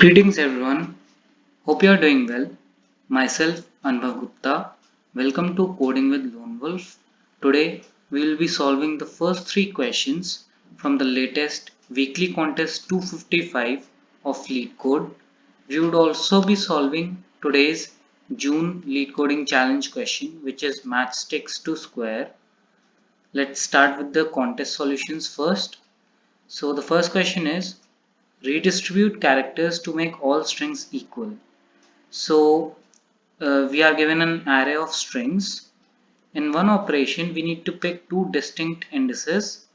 Greetings everyone, hope you are doing well. Myself Anubhav Gupta, welcome to Coding with Lone Wolf. Today we will be solving the first three questions from the latest weekly contest 255 of Lead Code. We would also be solving today's June Lead Coding Challenge question, which is matchsticks to square. Let's start with the contest solutions first. So the first question is redistribute characters to make all strings equal. So we are given an array of strings. In one operation, we need to pick two distinct indices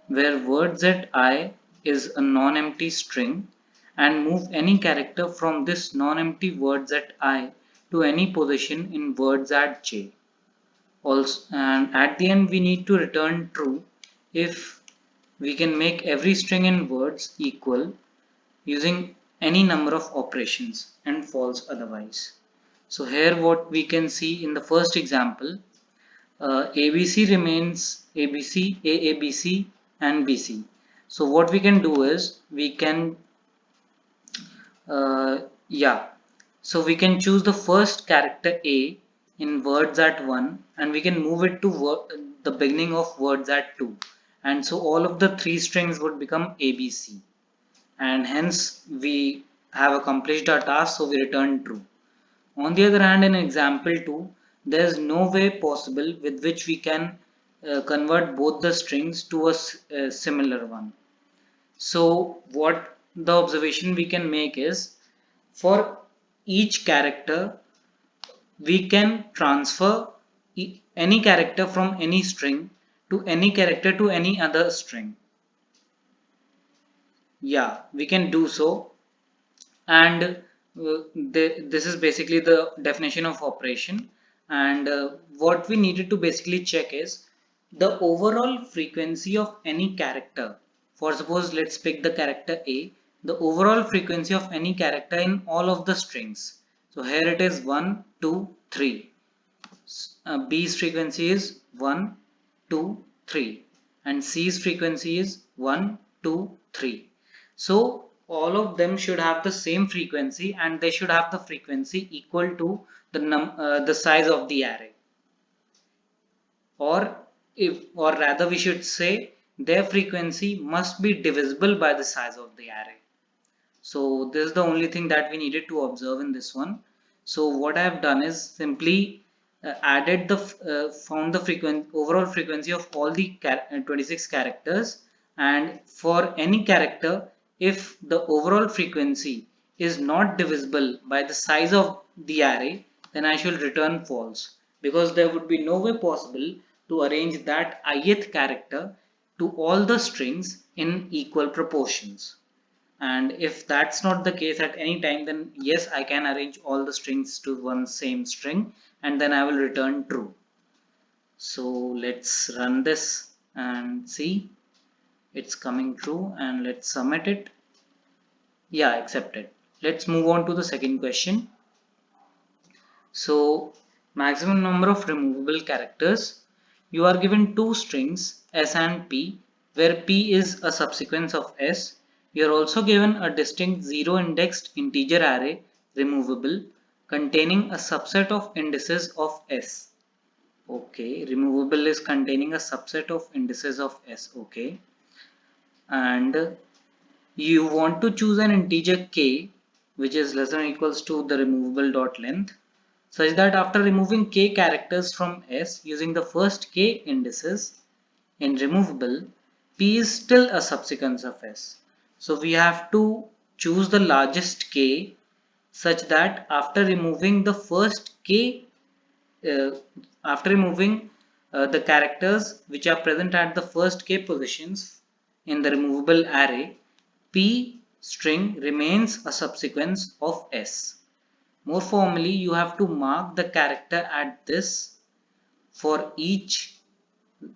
where word zi is a non-empty string and move any character from this non-empty word zi to any position in word j. Also, and at the end, we need to return true if we can make every string in words equal using any number of operations and false otherwise. So here what we can see in the first example, ABC remains ABC, AABC and BC. So what we can do is we can yeah, so we can choose the first character A in words at 1 and we can move it to the beginning of words at 2, and so all of the three strings would become ABC, and hence we have accomplished our task, so we return true. On the other hand, in example 2, there is no way possible with which we can convert both the strings to a similar one. So what the observation we can make is, for each character we can transfer any character from any string to any character to any other string. Yeah, we can do so, and this is basically the definition of operation. And what we needed to basically check is the overall frequency of any character. For suppose let's pick the character A, the overall frequency of any character in all of the strings. So here it is 1 2 3. B's frequency is 1 2 3 and C's frequency is 1 2 3. So all of them should have the same frequency, and they should have the frequency equal to the size of the array, or rather we should say their frequency must be divisible by the size of the array. So this is the only thing that we needed to observe in this one. So what I have done is simply added the found the overall frequency of all the 26 characters, and for any character, if the overall frequency is not divisible by the size of the array, then I shall return false, because there would be no way possible to arrange that ith character to all the strings in equal proportions. And if that's not the case at any time, then yes, I can arrange all the strings to one same string, and then I will return true. So let's run this and see, it's coming true, and let's submit it. Yeah, accepted. Let's move on to the second question. So maximum number of removable characters. You are given two strings S and P, where P is a subsequence of S. You are also given a distinct zero indexed integer array removable containing a subset of indices of S. Okay, removable is containing a subset of indices of S. Okay, and you want to choose an integer k which is less than or equals to the removable dot length, such that after removing k characters from S using the first k indices in removable, P is still a subsequence of S. So we have to choose the largest k such that after removing the first k, uh, after removing the characters which are present at the first k positions in the removable array, P string remains a subsequence of S. More formally, you have to mark the character at this for each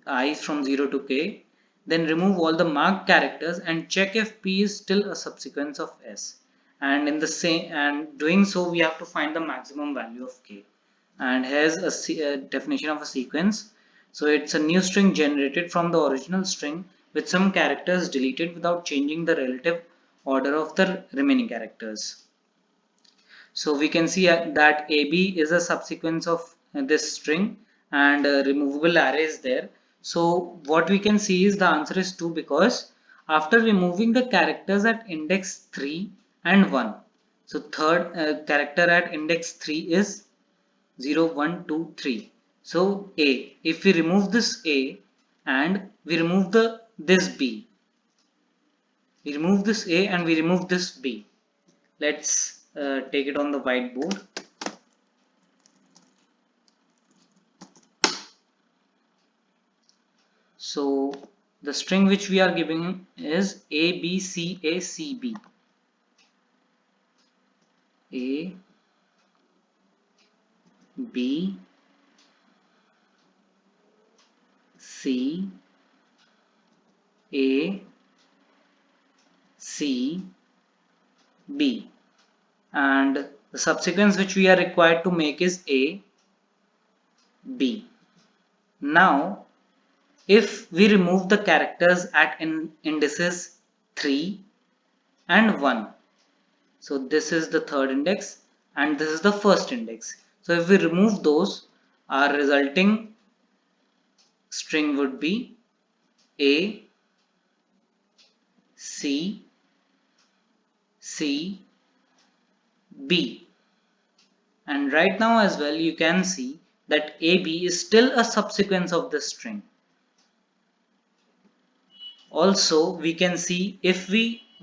I from 0 to k, then remove all the marked characters and check if P is still a subsequence of S. And in the same, and doing so, we have to find the maximum value of k. And here's a definition of a sequence. So it's a new string generated from the original string with some characters deleted without changing the relative order of the remaining characters. So we can see that AB is a subsequence of this string, and a removable array is there. So what we can see is the answer is 2, because after removing the characters at index 3 and 1, so third character at index 3 is 0, 1, 2, 3. So A, if we remove this A and we remove this B, we remove this A and we remove this B. Let's take it on the whiteboard. So the string which we are giving is A, B, C, A, C, B. A, B, C, A, C, B. And the subsequence which we are required to make is A, B. Now, if we remove the characters at indices 3 and 1, so this is the third index and this is the first index. So if we remove those, our resulting string would be A, C, C, B. And right now as well, you can see that AB is still a subsequence of this string. Also, we can see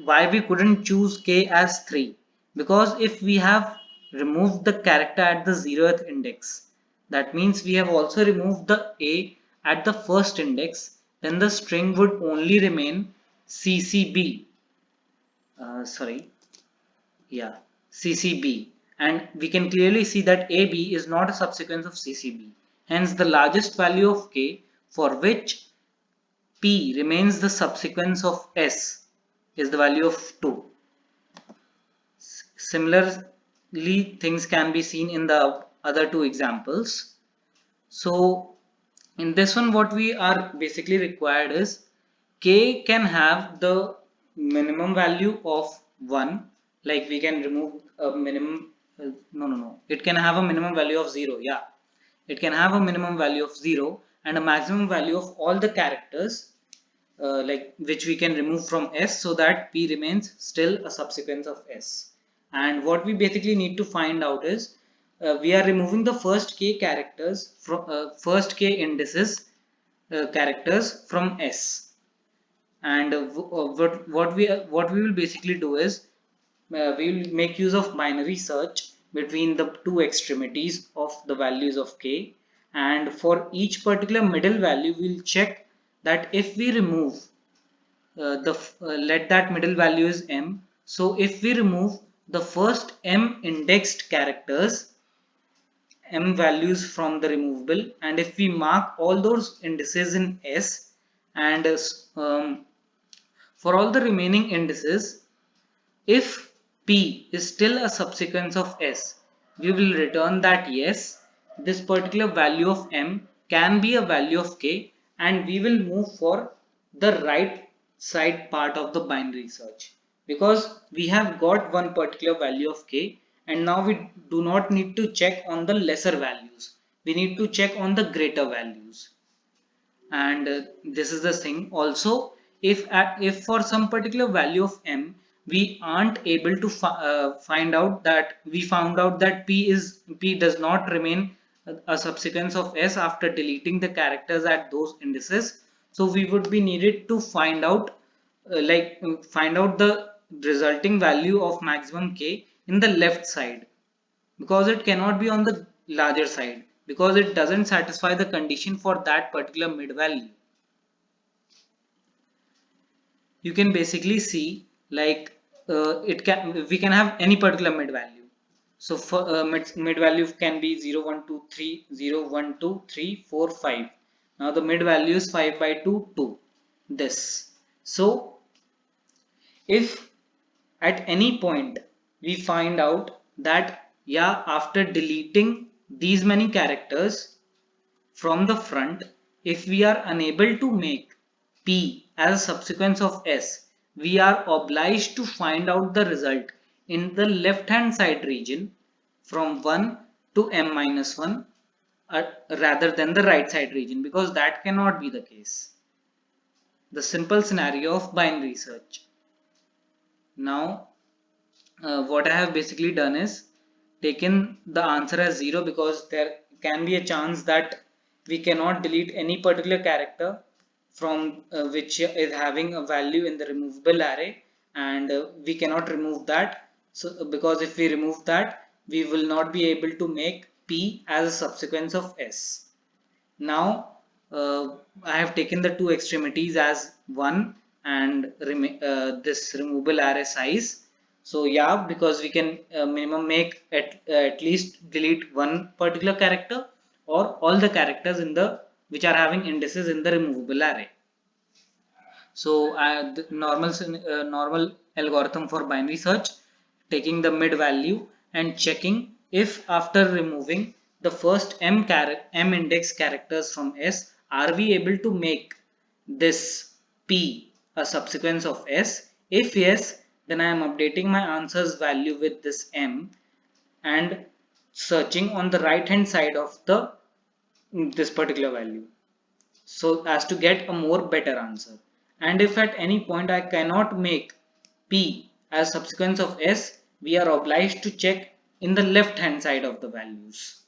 why we couldn't choose K as 3, because if we have removed the character at the 0th index, that means we have also removed the A at the first index, then the string would only remain CCB. CCB, and we can clearly see that AB is not a subsequence of CCB. Hence, the largest value of K for which P remains the subsequence of S is the value of 2. Similarly, things can be seen in the other two examples. So in this one, what we are basically required is K can have the minimum value of 1, like we can remove a minimum, no, it can have a minimum value of 0, yeah. It can have a minimum value of 0 and a maximum value of all the characters like which we can remove from S, so that P remains still a subsequence of S. And what we basically need to find out is we are removing the first K characters from first K indices characters from S, and what we will basically do is we will make use of binary search between the two extremities of the values of K, and for each particular middle value we will check that if we remove let that middle value is M. So if we remove the first M indexed characters, M values from the removable, and if we mark all those indices in S, and for all the remaining indices, if P is still a subsequence of S, we will return that yes, this particular value of M can be a value of K, and we will move for the right side part of the binary search, because we have got one particular value of K, and now we do not need to check on the lesser values. We need to check on the greater values. And this is the thing also, if for some particular value of M we aren't able to find out that we found out that P does not remain a subsequence of S after deleting the characters at those indices, so we would be needed to find out find out the resulting value of maximum K in the left side, because it cannot be on the larger side, because it doesn't satisfy the condition for that particular mid value. You can basically see like we can have any particular mid value. So for mid value can be 0, 1, 2, 3, 0, 1, 2, 3, 4, 5. Now the mid value is 5 by 2, 2. This. So if at any point we find out that yeah, after deleting these many characters from the front, if we are unable to make P as a subsequence of S, we are obliged to find out the result in the left hand side region, from 1 to m minus 1 rather than the right side region, because that cannot be the case. The simple scenario of binary search. Now, what I have basically done is taken the answer as 0, because there can be a chance that we cannot delete any particular character from which is having a value in the removable array, and we cannot remove that. So because if we remove that, we will not be able to make p as a subsequence of s. Now I have taken the two extremities as 1 and this removable array size. So yeah, because we can minimum make at least delete one particular character or all the characters in the which are having indices in the removable array. So the normal algorithm for binary search, taking the mid value and checking if after removing the first m index characters from S, are we able to make this P a subsequence of S? If yes, then I am updating my answers value with this m and searching on the right hand side of the this particular value, so as to get a more better answer. And if at any point I cannot make p as subsequence of s, we are obliged to check in the left hand side of the values,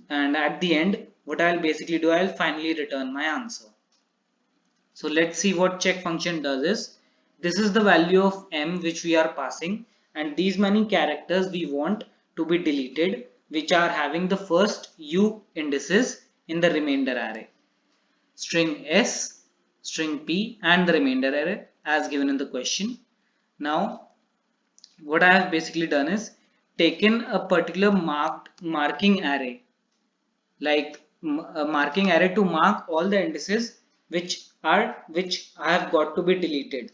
and at the end what I'll basically do, I'll finally return my answer. So let's see what check function does is, this is the value of m which we are passing, and these many characters we want to be deleted which are having the first u indices in the remainder array, string s, string p, and the remainder array as given in the question. Now what I have basically done is taken a particular marking array, like a marking array to mark all the indices which I have got to be deleted.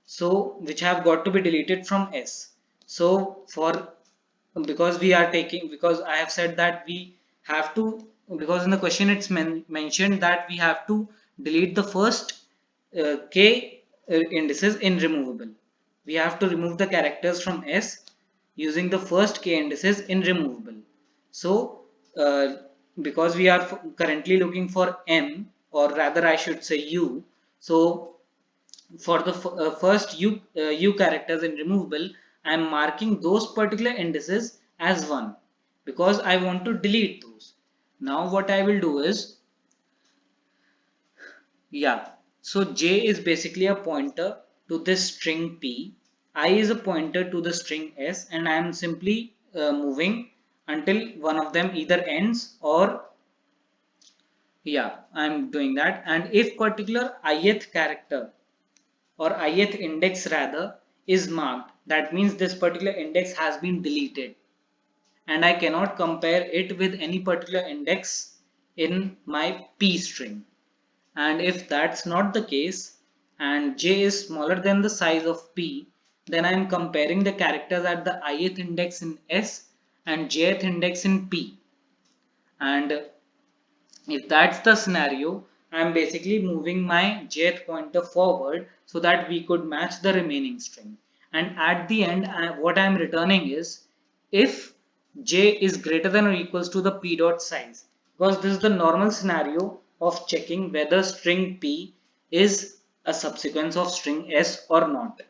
So which have got to be deleted from S. So for because we are taking, because I have said that we have to, because in the question it's mentioned that we have to delete the first k indices in removable. We have to remove the characters from S using the first k indices in removable. So because we are currently looking for m, or rather I should say u, so for the first u characters in removable, I am marking those particular indices as 1 because I want to delete those. Now what I will do is, yeah, so j is basically a pointer to this string p, I is a pointer to the string s, and I am simply moving until one of them either ends or, yeah, I am doing that. And if particular ith character or ith index rather is marked, that means this particular index has been deleted and I cannot compare it with any particular index in my p string. And if that's not the case and j is smaller than the size of p, then I am comparing the characters at the ith index in s and jth index in p. And if that's the scenario, I'm basically moving my jth pointer forward so that we could match the remaining string. And at the end, what I'm returning is if j is greater than or equals to the p dot size, because this is the normal scenario of checking whether string p is a subsequence of string s or not.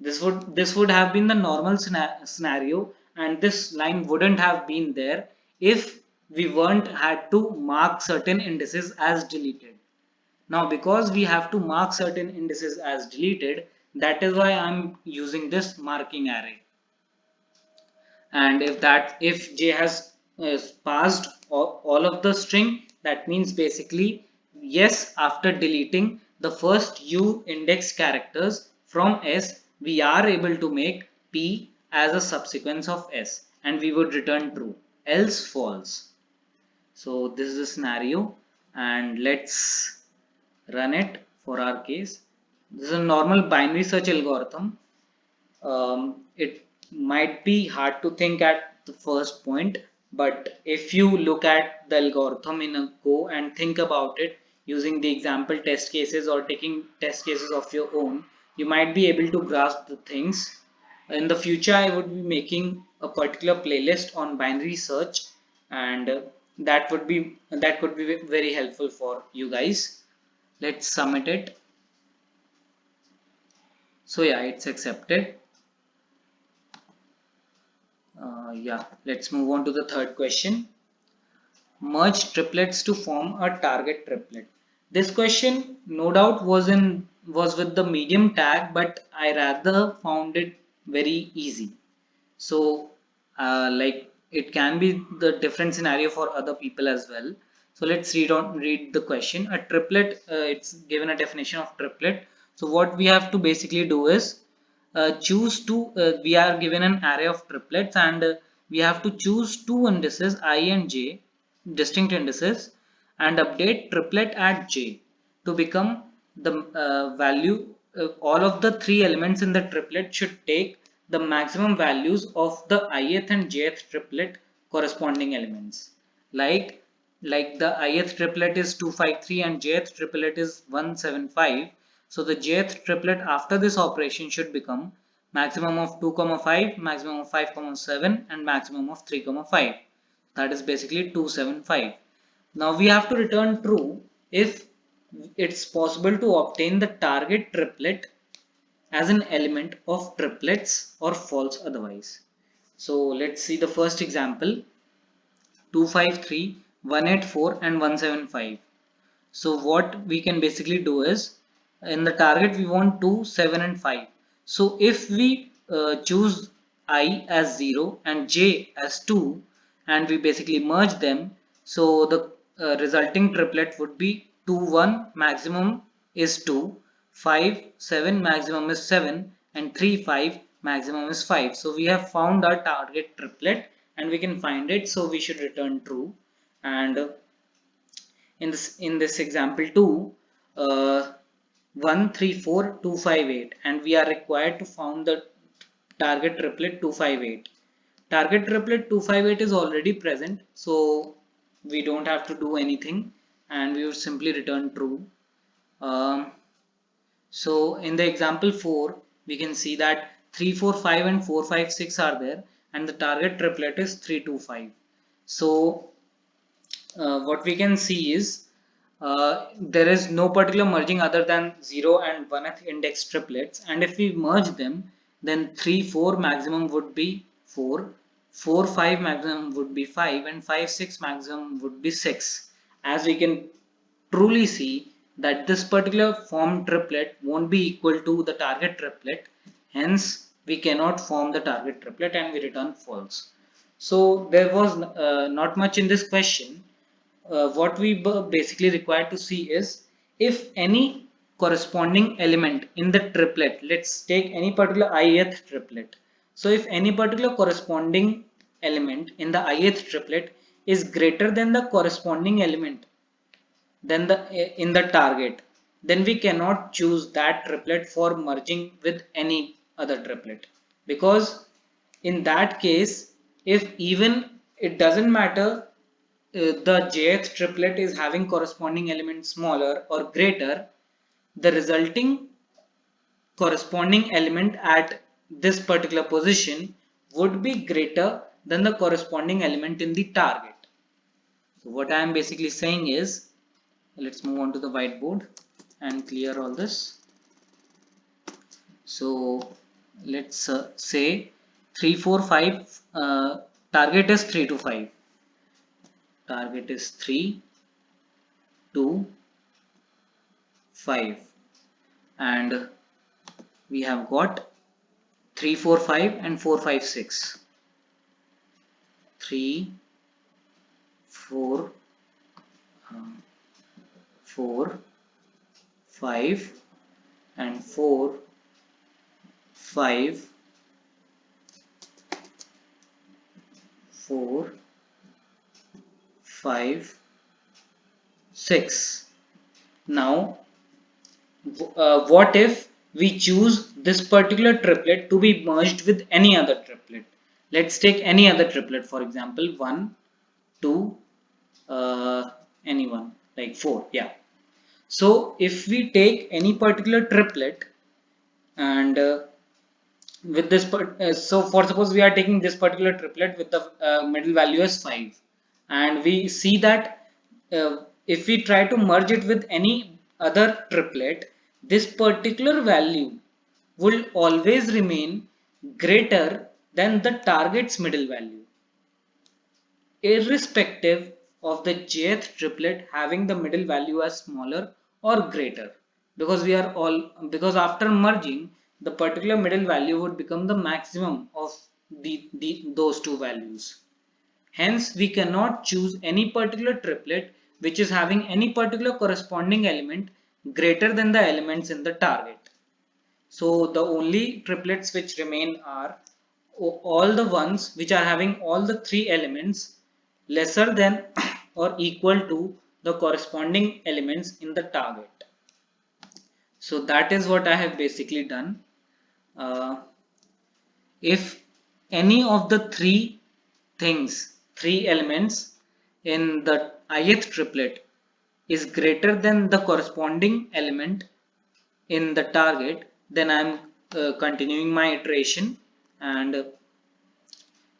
This would have been the normal scenario, and this line wouldn't have been there if we weren't had to mark certain indices as deleted. Now because we have to mark certain indices as deleted, that is why I'm using this marking array. And if j has passed all of the string, that means basically yes, after deleting the first u index characters from s, we are able to make p as a subsequence of s, and we would return true, else false. So this is the scenario, and let's run it for our case. This is a normal binary search algorithm. It might be hard to think at the first point, but if you look at the algorithm in a go and think about it using the example test cases or taking test cases of your own, you might be able to grasp the things. In the future I would be making a particular playlist on binary search, and that could be very helpful for you guys. Let's submit it. So yeah, it's accepted. Yeah, let's move on to the third question. Merge triplets to form a target triplet. This question no doubt was with the medium tag, but I rather found it very easy. So like it can be the different scenario for other people as well. So let's read the question. A triplet, it's given a definition of triplet. So what we have to basically do is choose two. We are given an array of triplets, and we have to choose two indices I and j, distinct indices, and update triplet at j to become the value. All of the three elements in the triplet should take the maximum values of the ith and jth triplet corresponding elements. Like like the ith triplet is 253 and jth triplet is 175. So the jth triplet after this operation should become maximum of 2, 5, maximum of 5, 7, and maximum of 3, 5. That is basically 275. Now we have to return true if it's possible to obtain the target triplet as an element of triplets, or false otherwise. So let's see the first example: 253, 184 and 175. So what we can basically do is, in the target we want 2, 7 and 5. So if we choose I as 0 and j as 2, and we basically merge them, so the resulting triplet would be 2, 1 maximum is 2, 5, 7 maximum is 7, and 3, 5 maximum is 5. So we have found our target triplet and we can find it, so we should return true. And in this example 2, 1 3 4 2 5 8, and we are required to found the target triplet 258. Target triplet 258 is already present, so we don't have to do anything, and we will simply return true. So in the example 4, we can see that 3 4 5 and 4 5 6 are there, and the target triplet is 3 2 5. So what we can see is there is no particular merging other than 0 and 1th index triplets, and if we merge them, then 3 4 maximum would be 4, 4 5 maximum would be 5, and 5 6 maximum would be 6. As we can truly see that this particular formed triplet won't be equal to the target triplet, hence we cannot form the target triplet and we return false. So there was not much in this question. What we basically required to see is, if any corresponding element in the triplet, let's take any particular ith triplet. So if any particular corresponding element in the ith triplet is greater than the corresponding element then in the target, then we cannot choose that triplet for merging with any other triplet, because in that case, if even it doesn't matter the jth triplet is having corresponding element smaller or greater, the resulting corresponding element at this particular position would be greater than the corresponding element in the target. So what I am basically saying is, let's move on to the whiteboard and clear all this. So let's say 3 4 5, target is 3 to 5, target is 3 to 5, and we have got 3 4 5 and 4 5 6, 3 4 4 5 and 4 5 4 5 6. Now what if we choose this particular triplet to be merged with any other triplet? Let's take any other triplet, for example 1 2, anyone like 4. Yeah, so if we take any particular triplet and with this so for suppose we are taking this particular triplet with the middle value as 5, and we see that if we try to merge it with any other triplet, this particular value will always remain greater than the target's middle value, irrespective of the jth triplet having the middle value as smaller or greater, because we are all because after merging the particular middle value would become the maximum of those two values. Hence we cannot choose any particular triplet which is having any particular corresponding element greater than the elements in the target. So the only triplets which remain are all the ones which are having all the three elements lesser than or equal to the corresponding elements in the target. So that is what I have basically done. If any of the three elements in the ith triplet is greater than the corresponding element in the target, then I'm continuing my iteration, and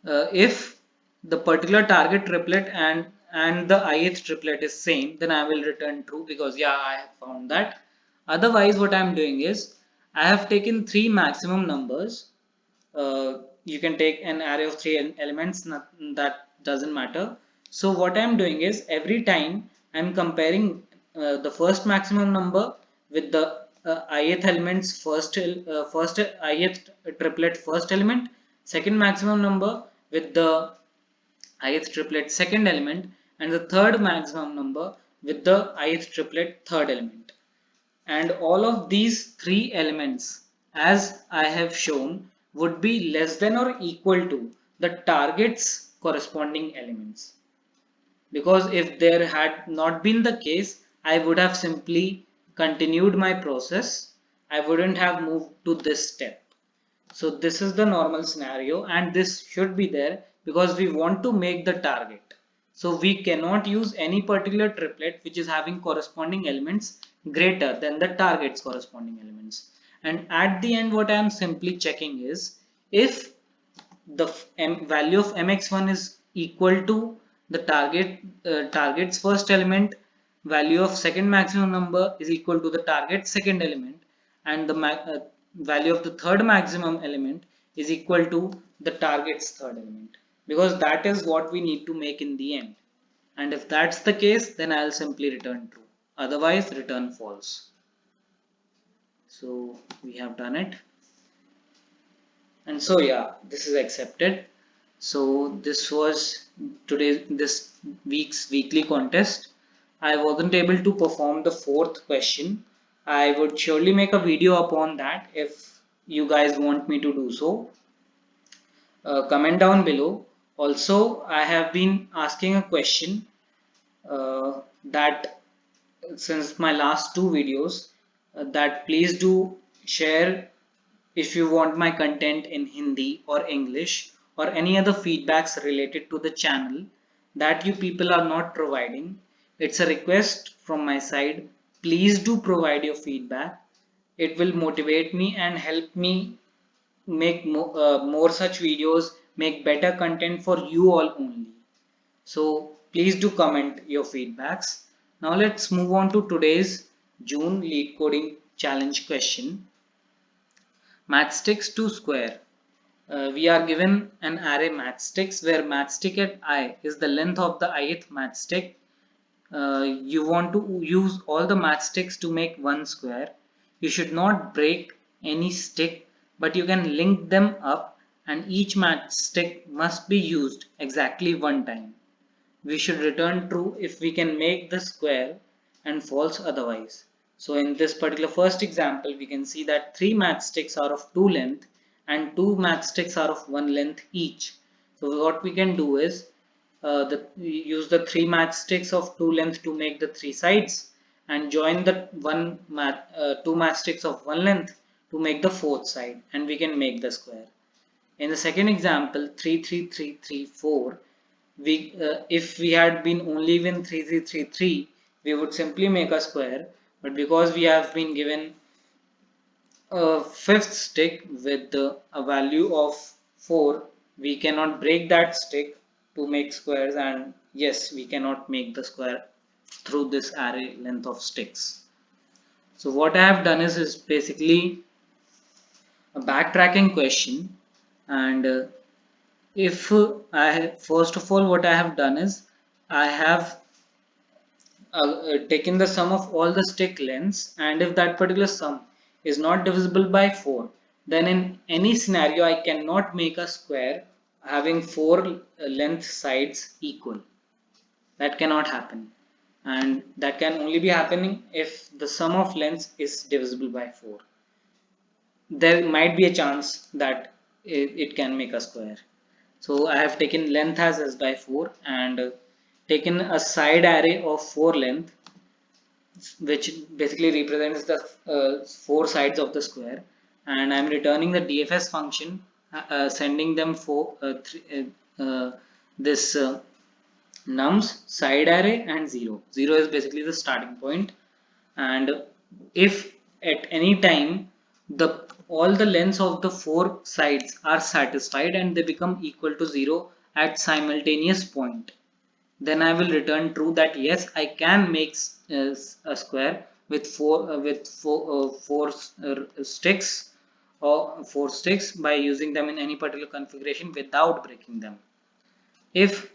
if the particular target triplet and the ith triplet is same, then I will return true, because yeah, I have found that. Otherwise what I'm doing is I have taken three maximum numbers. You can take an array of three elements, that doesn't matter. So what I'm doing is every time I'm comparing the first maximum number with the ith elements first ith triplet first element, second maximum number with the ith triplet second element, and the third maximum number with the ith triplet third element. And all of these three elements, as I have shown, would be less than or equal to the target's corresponding elements. Because if there had not been the case, I would have simply continued my process. I wouldn't have moved to this step. So this is the normal scenario, and this should be there because we want to make the target. So we cannot use any particular triplet which is having corresponding elements greater than the target's corresponding elements. And at the end what I am simply checking is if the value of mx1 is equal to the target's first element, value of second maximum number is equal to the target's second element, and the value of the third maximum element is equal to the target's third element, because that is what we need to make in the end. And if that's the case, then I'll simply return true, otherwise return false. So we have done it. And so yeah, this is accepted. So this was this week's weekly contest. I wasn't able to perform the fourth question. I would surely make a video upon that if you guys want me to do so. Comment down below. Also, I have been asking a question that since my last two videos, that please do share if you want my content in Hindi or English or any other feedbacks related to the channel that you people are not providing. It's a request from my side. Please do provide your feedback. It will motivate me and help me make more such videos, make better content for you all only. So please do comment your feedbacks. Now let's move on to today's June lead coding challenge question. Matchsticks to square. We are given an array matchsticks where matchstick at I is the length of the ith matchstick. You want to use all the matchsticks to make one square. You should not break any stick, but you can link them up, and each matchstick must be used exactly one time. We should return true if we can make the square and false otherwise. So in this particular first example, we can see that three matchsticks are of two length and two matchsticks are of one length each. So what we can do is we use the three matchsticks of two length to make the three sides, and join the two matchsticks of one length to make the fourth side, and we can make the square. In the second example, 3 3 3 3 4, if we had been only given 3 3 3 3, we would simply make a square, but because we have been given a fifth stick with a value of 4, we cannot break that stick to make squares, and yes, we cannot make the square through this array length of sticks. So what I have done is basically a backtracking question, and if first of all what I have done is I have taken the sum of all the stick lengths, and if that particular sum is not divisible by 4, then in any scenario I cannot make a square having 4 length sides equal. That cannot happen, and that can only be happening if the sum of lengths is divisible by 4. There might be a chance that it can make a square. So I have taken length as s by 4 and taken a side array of 4 length, which basically represents the 4 sides of the square, and I'm returning the DFS function, sending them for this nums side array and 0. 0 is basically the starting point, and if at any time the all the lengths of the 4 sides are satisfied and they become equal to 0 at simultaneous point, then I will return true that yes, I can make a square with four sticks, or 4 sticks, by using them in any particular configuration without breaking them. If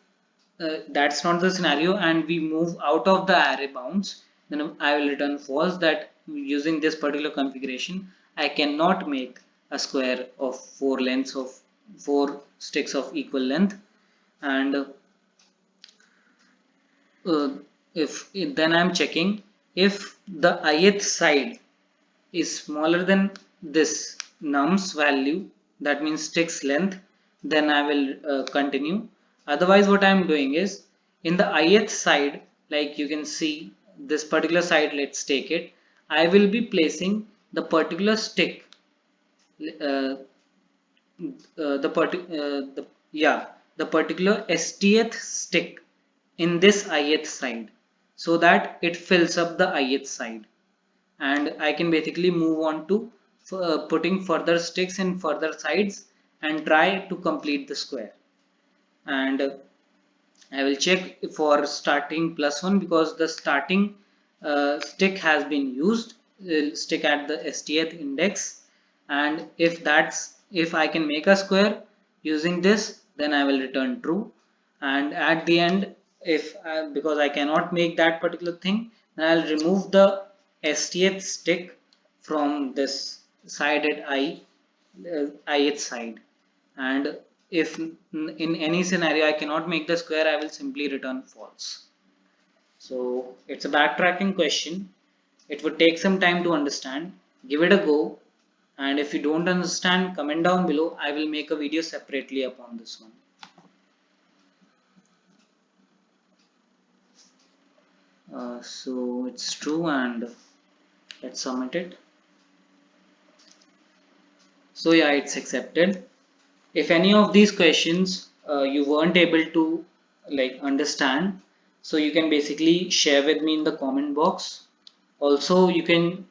that's not the scenario and we move out of the array bounds, then I will return false, that using this particular configuration I cannot make a square of 4 sticks of equal length. And if then I'm checking if the ith side is smaller than this nums value, that means sticks length, then I will continue. Otherwise what I am doing is, in the ith side, like you can see this particular side, let's take it, I will be placing the particular stick, uh, the particular 80th stick in this ith side, so that it fills up the ith side, and I can basically move on to putting further sticks in further sides and try to complete the square. And I will check for starting +1 because the starting stick has been used, stick at the 80th index, and if I can make a square using this, then I will return true. And at the end, if because I cannot make that particular thing, then I'll remove the 80th stick from this sided ith side, and if in any scenario I cannot make the square, I will simply return false. So it's a backtracking question. It would take some time to understand. Give it a go, and if you don't understand, comment down below. I will make a video separately upon this one. So it's true, and let's submit it. So yeah, it's accepted. If any of these questions you weren't able to like understand, so you can basically share with me in the comment box. Also you can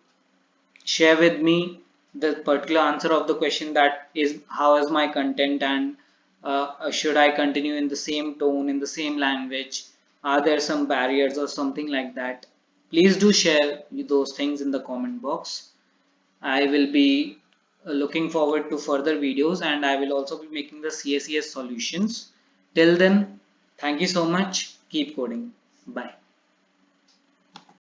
share with me the particular answer of the question, that is how is my content, and should I continue in the same tone, in the same language, are there some barriers or something like that. Please do share those things in the comment box. I will be looking forward to further videos, and I will also be making the CSES solutions. Till then, thank you so much. Keep coding. Bye.